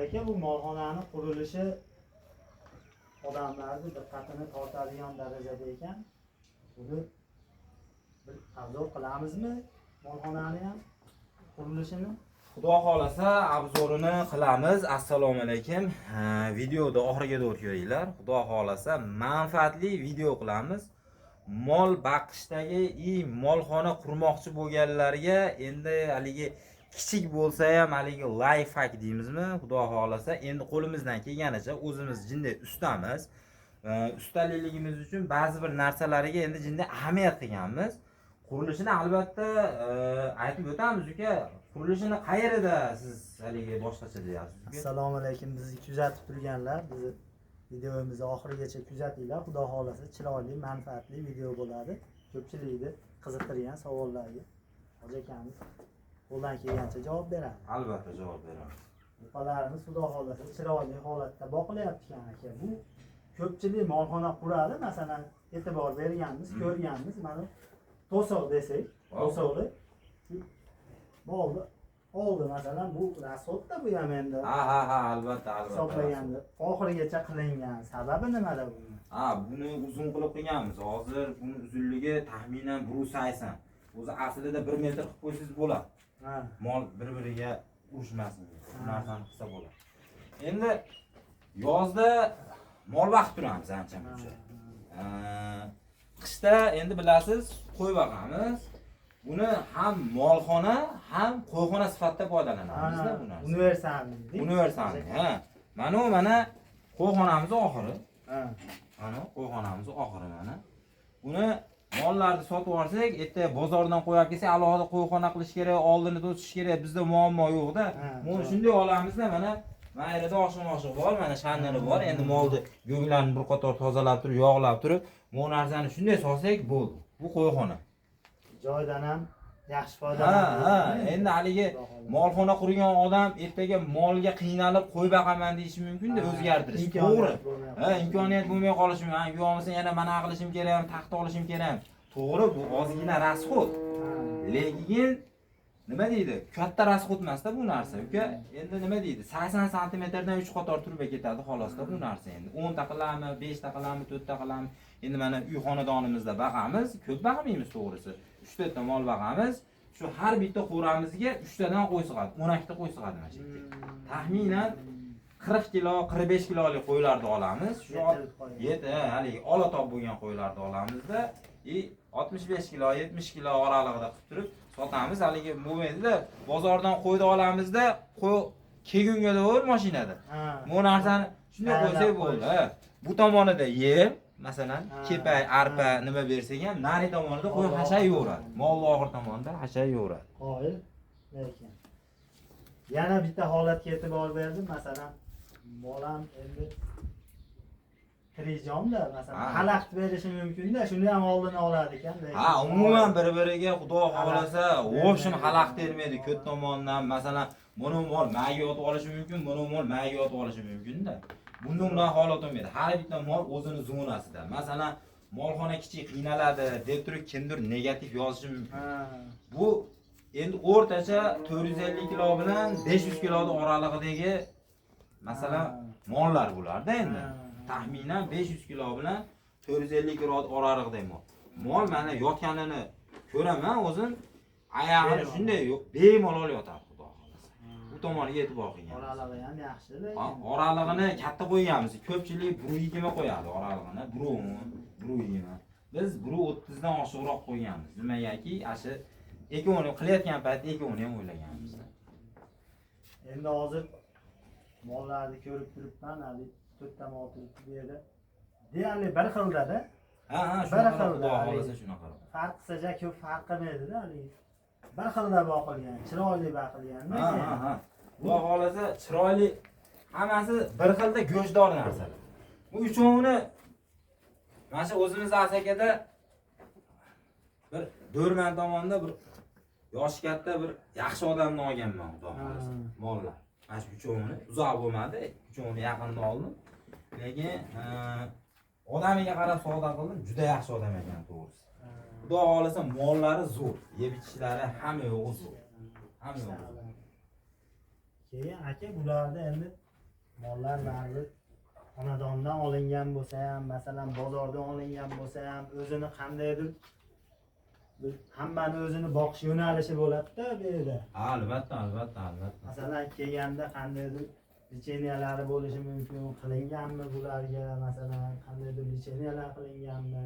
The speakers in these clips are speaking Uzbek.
aka, bu molxonani qurilishi odamlarni diqqatini tortadigan darajada ekan. Buni bir obzor qilamizmi molxonani ham qurilishini? Xudo xolasa obzorini qilamiz. Assalomu alaykum. Videoda oxiriga to'g'ri ko'ringlar. Xudo xolasa manfaatli video qilamiz. Mol baqishdagi molxona qurmoqchi bo'lganlarga endi haligi kichik bo'lsa ham haligi life hack deymizmi? Xudo xolasa endi qo'limizdan kelganicha o'zimiz jinday ustamiz. Ustaligimiz uchun ba'zi bir narsalarga endi jinday ahamiyat qilganmiz. Qurilishini albatta aytib o'tamiz uka. Qurilishini qayerda siz haligi boshqacha deyapsiz? Assalomu alaykum. Bizni kuzatib turganlar, bizni videomizni oxirigacha kuzatinglar. Xudo xolasa chiroyli, manfaatli video bo'ladi. Ko'pchilikni qiziqtirgan savollarga hoji akamiz qo'ldan kelgancha javob beradi. Albatta javob beramiz. Buqalarimiz xudo xolasa chiroyli holatda boqilyapti ekan aka. Bu ko'pchilik molxona quradi, masalan, e'tibor berganmiz, ko'rganmiz. Mana to'siq desak, to'siqni oldi masalan, bu rasxodda bu ham endi. Ha, albatta. Hisoblaganda oxirigacha qilingan sababi nimada bu? Buni uzun qilib qilganmiz. Hozir buni uzunligi taxminan 1.80. O'zi aslida 1 metr qilib qo'ysangiz bo'ladi. Mol bir-biriga urushmasin. Bu narsani qilsa bo'ladi. Endi yozda mol vaqt turamiz ancha-muncha. Qishda endi bilasiz, qo'y boqamiz. Buni ham molxona, ham qo'yxona sifatida foydalanamiz-da buni. Universal. Mana qo'yxonamiz oxiri. Mana qo'yxonamiz oxiri mana. Buni mollarni sotib olsak, ertaga bozordan qo'yib kelsak, alohida qo'yxona qilish kerak, oldini to'sish kerak, bizda muammo yo'q-da. Buni shunday olamiz-da, mana mayrida oshiq bor, mana shandiri bor. Endi molni go'nglarini bir qator tozalab turib, yog'lab turib, bu narsani shunday solsak bo'ldi. Bu qo'yxona. Joydan ham yaxshi foydalanadi. Endi haligi molxona qurgan odam ertaga molga qiynalib qo'y boqaman deyishi mumkin-da, o'zgartirish. To'g'ri. Imkoniyat bo'lmay qolishi mumkin. Yo'qmasa yana mana qilishim kerak, taxta olishim kerak. To'g'ri, bu ozgina rasxod. Lekin nima deydi? Katta rasxod emas-da bu narsa. Uka, endi nima deydi? 80 santimetrdan 3 qator turib ketadi xolosda bu narsa endi. 10 ta qilami, 5 ta qilami, 4 ta qilami. Endi mana uy xonadonimizda baqamiz, ko'p baqmaymiz to'g'risi. 3 ta mol baqamiz. Shu har bitta qo'ramizga 3 tadan qo'y sig'adi, 12 ta qo'y sig'adi mana shu yerda. Taxminan 40 kilo, 45 kilolik qo'ylarni olamiz. Shu haligi olatop bo'lgan qo'ylarni olamizda, 65 kilo, 70 kilo oralig'ida qilib turib sotamiz. Haligi bo'lmaydi-da, bozordan qo'yni olamizda, qo'y kelgunga to'g'ri mashinada. Bu narsani shunday qo'ysak bo'ldi. Bu tomonida yem, masalan, kepay, arpa nima bersak ham, nari tomonida qo'y hashayveradi. Molni oxir tomonida hashayveradi. Qo'y lekin yana bitta holatga e'tibor berdim, masalan, molam endi tirijonda, masalan, xalaqit berishi mumkin-da, shuni ham oldini oladi ekan. Umuman bir-biriga xudo xolasa, o'shim xalaqit bermaydi ko'p tomonidan. Masalan, buni mol maga yotib olishi mumkin, buni mol maga yotib olishi mumkin-da. Bundan holat bo'lmaydi. Har bitta mol o'zini zonasida. Masalan, molxona kichik qiynaladi deb turib kimdir negativ yozishi mumkin. Bu endi o'rtacha 450 kilo bilan 500 kilo oralig'idagi masalan mollar bo'lardi endi. Taxminan 500 kilo bilan 450 kilo oralig'idagi mol. Mol mana yotganini ko'raman, o'zim oyog'ini shunday bemalol yotadi. Bu tomoniga e'tibor qilgan. Oralig'i ham yaxshi lekin. Oralig'ini katta qo'yganmiz. Ko'pchilik 1.20 qo'yadi oralig'ini. 1.20. Biz 1.30 dan oshiqroq qo'yganmiz. Nimagaki, ashi ekoni qilayotgan paytda ekoni ham o'ylaganmiz. Endi hozir mollarni ko'rib turibman, hali 4 ta mol turibdi bu yerda. Deyarli bir xilda-da. Shunaqa xudo xolasa shunaqa. Farq qilsa ko'p farq qilmaydi-da, hali. Bir xilda boqilgan, chiroyli boqilgan. Xudo xolasa chiroyli, hammasi bir xilda go'shtdor narsalar. Bu uchovini mana shu o'zimiz asakada bir Do'rman tomonda bir yoshi katta bir yaxshi odamni olganman, xudo xolasa. Mollar. Mana shu uchovini uzoq bo'lmadi, uchovini yaqinda oldim. Lekin odamiga qarab savdo qildim, juda yaxshi odam ekan to'g'risi. Xudo xolasa mollari zo'r, yeb ichishlari hamma yo'g'i zo'r. Hamma yo'g'i. Keyin aka bularda endi Mollar baribir xonadondan olingan bo'lsa ham, masalan bozordan olingan bo'lsa ham o'zini qandaydir hammani o'zini boqish yo'nalishi bo'ladi-da bu yerda. Albatta. Masalan kelganda qandaydir licheniyalar bo'lishi mumkin, qilinganmi bularga, masalan qandaydir licheniyalar qilinganmi,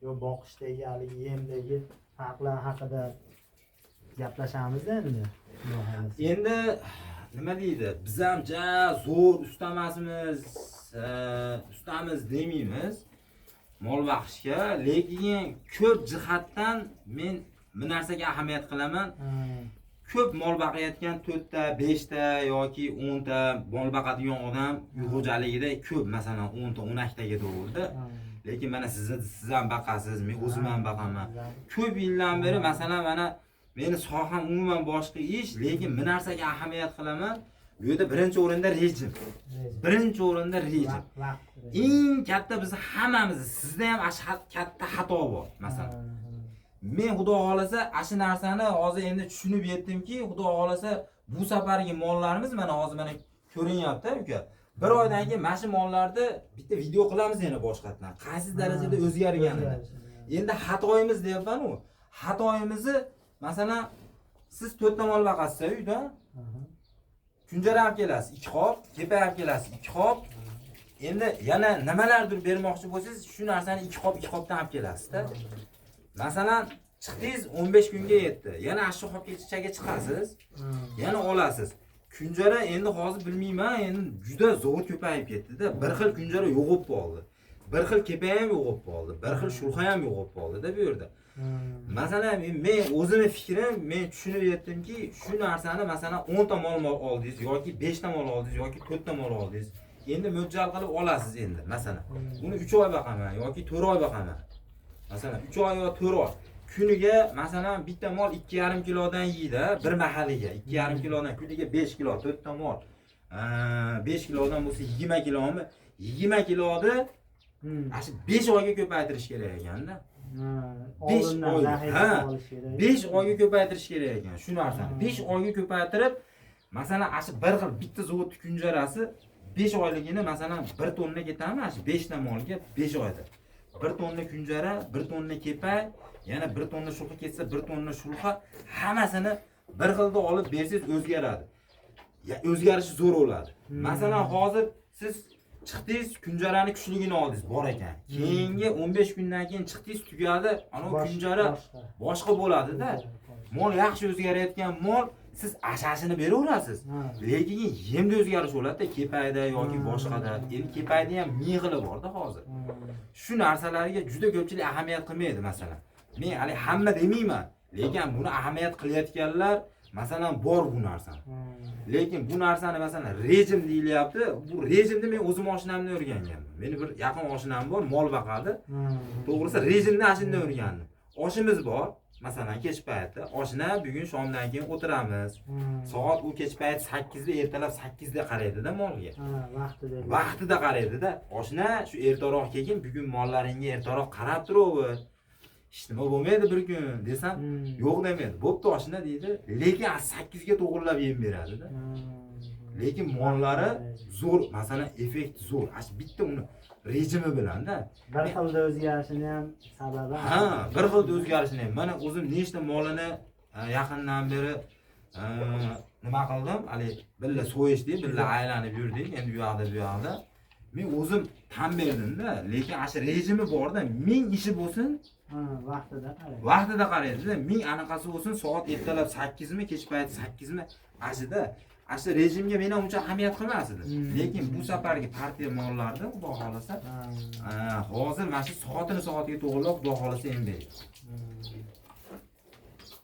yo boqishdagi haligi yemdagi farqlar haqida gaplashamiz endi. Endi nima deydi? Biz ham zo'r ustamiz demaymiz mol boqishga, lekin ko'p jihatdan men bir narsaga ahamiyat qilaman. Ko'p mol boqayotgan 4 ta, 5 ta yoki 10 ta mol boqadigan odam xo'jaligida ko'p, masalan 10 ta, 12 taga to'g'ri. Lekin mana siz ham boqasiz, men o'zim ham boqaman. Ko'p yildan beri masalan mana meni soham umuman boshqa ish, lekin bir narsaga ahamiyat qilaman. Bu yerda birinchi o'rinda rejim. Birinchi o'rinda rejim. Eng katta biz hammamiz, sizda ham katta xato bor, masalan. Men xudo xolasa shu narsani hozir endi tushunib yetdimki, xudo xolasa bu safargi mollarimiz mana hozir mana ko'rinyapti uka. Bir oydan keyin mana shu mollarni bitta video qilamiz yana boshqatdan. Qaysi darajada o'zgarganini. Endi xatoyimiz deyapman-ku. Xatoyimizni masalan siz 4 ta mol boqasiz uyda. Kunjara olib kelasiz 2 qop, kepa olib kelasiz 2 qop. Endi yana nimalardir bermoqchi bo'lsangiz, shu narsani 2 qopdan olib kelasiz-da. Masalan, chiqdingiz 15 kunga yetdi. Yana shu qopgacha chiqasiz. Yana olasiz. Kunjara endi hozir bilmayman, endi juda zo'r ko'payib ketdi-da. Bir xil kunjara yo'g'ib qoldi. Bir xil kepa ham yo'g'ib qoldi. Bir xil shulxa ham yo'g'ib qoldi-da bu yerda. Masalan, men o'zimning fikrim, men tushunib yetdimki, shu narsani masalan 10 ta mol oldingiz yoki 5 ta mol oldingiz yoki 4 ta mol oldingiz. Endi mo'ljal qilib olasiz endi, masalan. Buni 3 oy boqaman yoki 4 oy boqaman. Masalan 3 oy yoki 4 oy. Kuniga masalan bitta mol 2,5 kilodan yeydi, bir mahaliga 2,5 kilodan, kuniga 5 kilo, 4 ta mol. 5 kilodan bo'lsa 20 kilomi? 20 kiloni shu 5 oyga ko'paytirish kerak ekanda. 5 oy. 5 oyga ko'paytirish kerak ekan shu narsani. 5 oyga ko'paytirib, masalan shu bir xil bitta zavod kunjarasi 5 oyligini masalan 1 tonna ketami, shu 5 ta molga 5 oyda. 1 tonna kunjara, 1 tonna kepa, yana 1 tonna shulxa ketsa 1 tonna shulxa, hammasini bir xilda olib bersangiz o'zgaradi. O'zgarishi zo'r bo'ladi. Masalan hozir siz chiqdingiz, kunjarani kuchligini oldingiz, bor ekan. Keyingi 15 kundan keyin chiqdingiz, tugadi, ana kunjara boshqa bo'ladi-da. Mol yaxshi o'zgarayotgan mol siz ashashini beraverasiz. Lekin yemda o'zgarish bo'ladi-da, kepayda yoki boshqada. Endi kepayda ham ming xili bor-da hozir. Shu narsalarga juda ko'pchilik ahamiyat qilmaydi masalan. Men hali hamma demayman, lekin buni ahamiyat qilayotganlar masalan bor bu narsa. Lekin bu narsani masalan rejim deyilyapti. Bu rejimni men o'zim oshnamdan o'rganganman. Meni bir yaqin oshnam bor, mol boqadi. To'g'risi rejimni ashundan o'rgandim. Oshimiz bor. Masalan kech paytda oshna bugun shomdan keyin o'tiramiz. Soat u kech payt 8 da, ertalab 8 da qaraydi-da molga. Vaqtida qaraydi-da. Oshna shu ertaroq kelgin, bugun mollaringga ertaroq qarab turaver. Hech nima bo'lmaydi bir kun desam, yo'q demaydi. Bo'pti oshna deydi, lekin 8 ga to'g'rilab yem beradi-da. Lekin mollari zo'r, masalan effekt zo'r. Ash bitta uni rejimi bilan-da. Bir xilda o'zgarishini ham sababi. Bir xilda o'zgarishini ham. Mana o'zim nechta molini yaqindan beri nima qildim? Hali billa so'yishdik, billa aylanib yurdik, endi bu yoqda. Men o'zim tan berdim-da, lekin ash rejimi bor-da, ming ishi bo'lsin, vaqtida qaraydi-da. Ming anaqasi bo'lsin, soat ertalab 8 mi, kech payt 8 mi, ashida Asli rejimga men ham uncha ahamiyat qilmasdim. Lekin bu safargi partiya mollarida xudo xolasa, hozir mana shu soatiga to'g'rilab xudo xolasa ham beradi.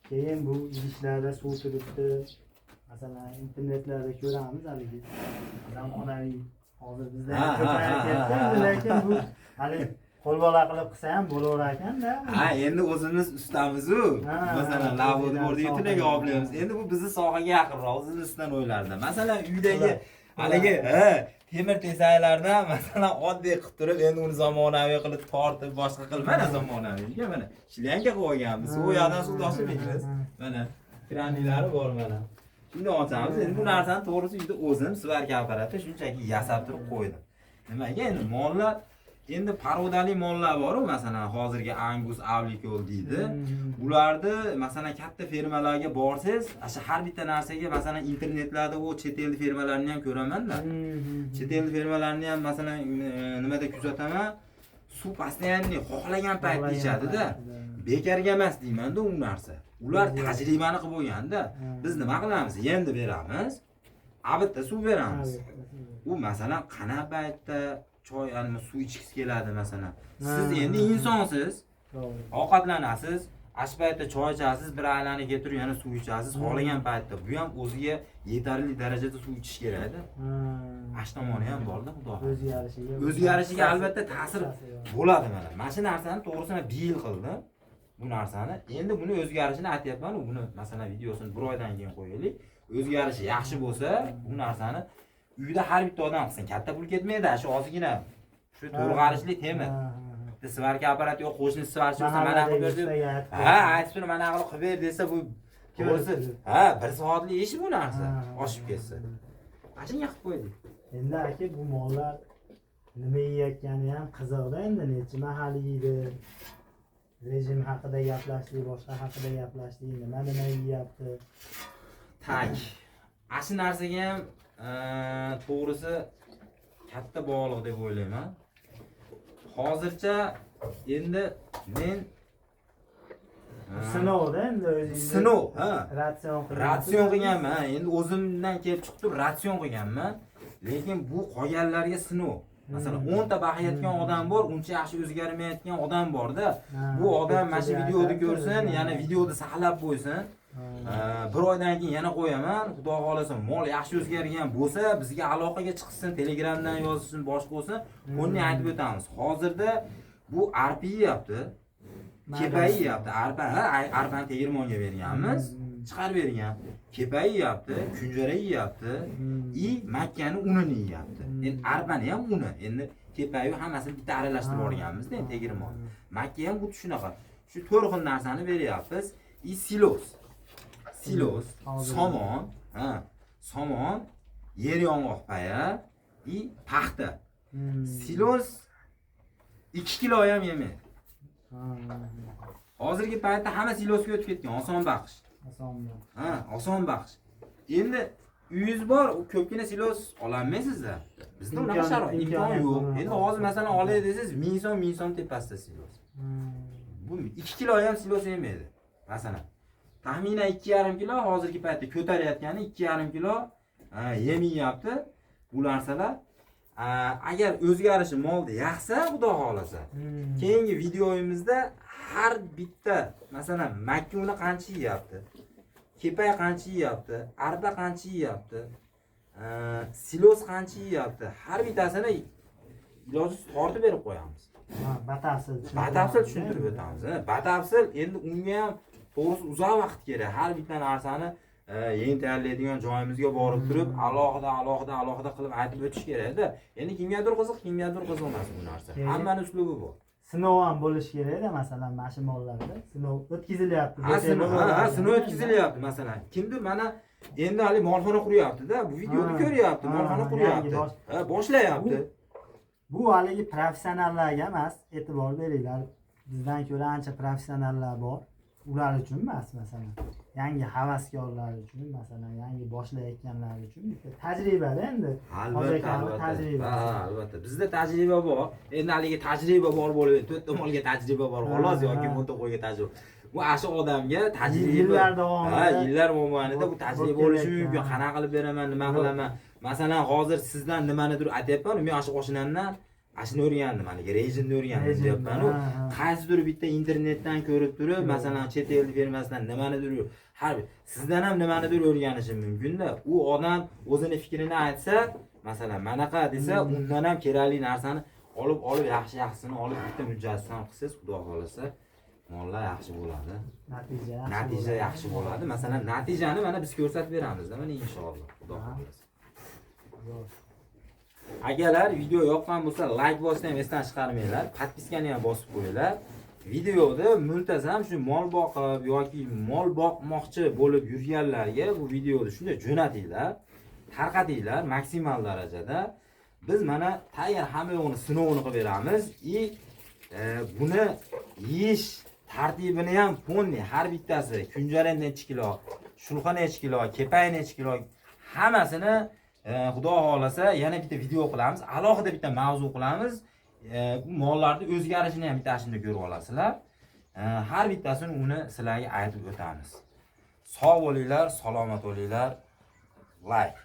Keyin bu idishlarda suv turibdi. Masalan, internetlarda ko'ramiz haligi. Zamonaviy hozir bizda ko'payib ketdi, lekin bu hali qo'lbola qilib qilsa ham bo'laverar ekan-da. Endi o'zimiz ustamiz-ku. Masalan, lavodni ko'rdik, yutunaga olamiz. Endi bu bizni sohaga yaqinroq, o'zimiz ustidan o'ylarda. Masalan, uydagi haligi, temir tesaklardan masalan oddiy qilib turib, endi uni zamonaviy qilib tortib, boshqa qilib, mana zamonaviyga mana shilyanka qo'yganmiz. U yoqdan suv toshib ekamiz. Mana kraniylari bor mana. Shunday ochamiz. Endi bu narsani to'g'risi uyda o'zim svarka apparatda shunchaki yasab turib qo'ydim. Nimaga endi mollar endi parodali mollar bor-ku, masalan, hozirgi Angus Avlikol deydi. Ularni masalan katta fermalarga borsangiz, o'sha har bitta narsaga masalan internetlarda u chet el fermalarini ham ko'raman-da. Chet el fermalarini ham masalan nimada kuzataman? Suv постоянный xohlagan paytda ichadi-da. Bekarga emas deyman-da u narsa. Ular tajribani qilib bo'lganda, biz nima qilamiz? Endi beramiz, albatta suv beramiz. U masalan qana paytda choy, ya'ni suv ichkisi keladi masalan. Siz endi insonsiz, ovqatlanasiz, ash paytda choy ichasiz, bir aylani keltirib yana suv ichasiz, xohlagan paytda. Bu ham o'ziga yetarli darajada suv ichish kerak-da. Ash tomoni ham bor-da, xudo. O'zgarishiga albatta ta'sir bo'ladi mana. Mana shu narsani to'g'risini bil qildim. Bu narsani endi buni o'zgarishini aytyapman, buni masalan videosini bir oydan keyin qo'yaylik. O'zgarishi yaxshi bo'lsa, bu narsani uyda har bitta odam qilsin. Katta pul ketmaydi, shu ozgina shu to'g'arishli temir. Bitta svarka apparat yo'q, qo'shnisi svarchi bo'lsa mana qilib ber deb. Ha, aytib mana qilib ber desa bu to'g'risi, ha, 1 soatlik ish bu narsa. Oshib ketsa. Mashina qilib qo'ydik. Endi aka bu mollar nima yeyotgani ham qiziqda, endi necha mahal yeydi. Rejim haqida gaplashdik, boshqa haqida gaplashdik, nima yeyapti. Tak. Ashi narsaga ham to'g'risi katta bog'liq deb o'ylayman. Hozircha endi men sinovda endi o'zingiz sinov, ha. Ratsion qilganman. Endi o'zimdan kelib chiqib ratsion qilganman. Lekin bu qolganlarga sinov. Masalan 10 ta baqayotgan odam bor, uncha yaxshi o'zgarmayotgan odam bor-da. Bu odam mana shu videoni ko'rsin, yana videoni saqlab qo'ysin. Bir oydan keyin yana qo'yaman. Xudo xolasa mol yaxshi o'zgargan bo'lsa, bizga aloqaga chiqsin, Telegramdan yozsin, boshqa bo'lsa, buni aytib o'tamiz. Hozirda bu arpa yeyapti. Kepayi yeyapti. Arpani tegirmonga berganmiz, chiqarib bergan. Kepayi yeyapti, kunjara yeyapti, makkani unini yeyapti. Endi arpani ham uni, endi kepayi hammasini bitta aralashtirib olganmiz-da, tegirmon. Makka ham xuddi shunaqa. Shu 4 xil narsani beryapmiz. Silos, somon, somon, yer yong'oq paya, paxta. Silos 2 kilo ham yemaydi. Hozirgi paytda hamma silosga o'tib ketgan, oson baqish. Oson baqish. Endi uyingiz bor, ko'pgina silos ololmaysiz-da. Bizda unaqa sharoit imkon yo'q. Endi hozir masalan olay desangiz 1000 so'm tepasida silos. Bu 2 kilo ham silos yemaydi. Masalan, taxminan 2,5 kilo hozirgi paytda ko'tarayotgani 2,5 kilo yem yeyapti bu narsalar. Agar o'zgarishi molni yaxsa, xudo xolasa, keyingi videoyimizda har bitta masalan makka uni qancha yeyapti, kepay qancha yeyapti, arpa qancha yeyapti, silos qancha yeyapti, har bittasini ilojsiz tortib berib qo'yamiz. Batafsil tushuntirib o'tamiz. Batafsil endi unga ham to'g'risi uzoq vaqt kerak. Har bitta narsani yeng tayyorlaydigan joyimizga borib turib, alohida qilib aytib o'tish kerak-da. Endi kimgadir qiziq, kimgadir qiziqmas bu narsa. Hammaning uslubi bor. Sinov ham bo'lish kerak-da, masalan, mana shu mollarda sinov o'tkazilyapti. Sinov o'tkazilyapti, masalan. Kimdir mana endi hali molxona quryapti-da, bu videoni ko'ryapti, molxona quryapti. Boshlayapti. Bu haligi professionallarga emas, e'tibor beringlar. Bizdan ko'ra ancha professionallar bor. Ular uchun emas, masalan, yangi havaskorlar uchun, masalan, yangi boshlayotganlar uchun tajribada endi. Albatta. Bizda tajriba bor. Endi haligi tajriba bor bo'lib, 4 ta molga tajriba bor, xolos yoki 10 ta qo'yga tajriba. Bu ashu odamga tajriba yillar davomida, yillar mobaynida bu tajriba bo'lishi mumkin. Qanaqa qilib beraman, nima qilaman. Masalan, hozir sizdan nimanidir aytyapman, men ashu oshnamdan ashuni o'rgandim, haligi rejimni o'rgandim deyapman. Qaysidir bitta internetdan ko'rib turib, masalan, chet el fermasidan nimanidir, har sizdan ham nimanidir o'rganishim mumkin-da. U odam o'zini fikrini aytsa, masalan, manaqa desa, undan ham kerakli narsani olib yaxshisini olib bitta mujassamni qilsangiz, xudo xolasa, mollar yaxshi bo'ladi. Natija yaxshi bo'ladi. Masalan, natijani mana biz ko'rsatib beramiz-da, mana inshaalloh, xudo xolasa. Agarlar video yoqqan bo'lsa, like bosishni ham esdan chiqarmanglar, podpiskani ham bosib qo'yinglar. videoda muntazam shu mol boqib yoki mol boqmoqchi bo'lib yurganlarga bu videoni shunday jo'natinglar, tarqatinglar maksimal darajada. Biz mana tayyor hamma yo'g'ini sinovini qilib beramiz. Buni yeyish tartibini ham ponni har bittasi kunjara necha kilo, shulxa necha kilo, kepay necha kilo hammasini Xudo xolasa yana bitta video qilamiz, alohida bitta mavzu qilamiz. Bu mollarning o'zgarishini ham bittasini ko'rib olasizlar. Har bittasini uni sizlarga aytib o'tamiz. Sog' bo'linglar, salomat bo'linglar. Like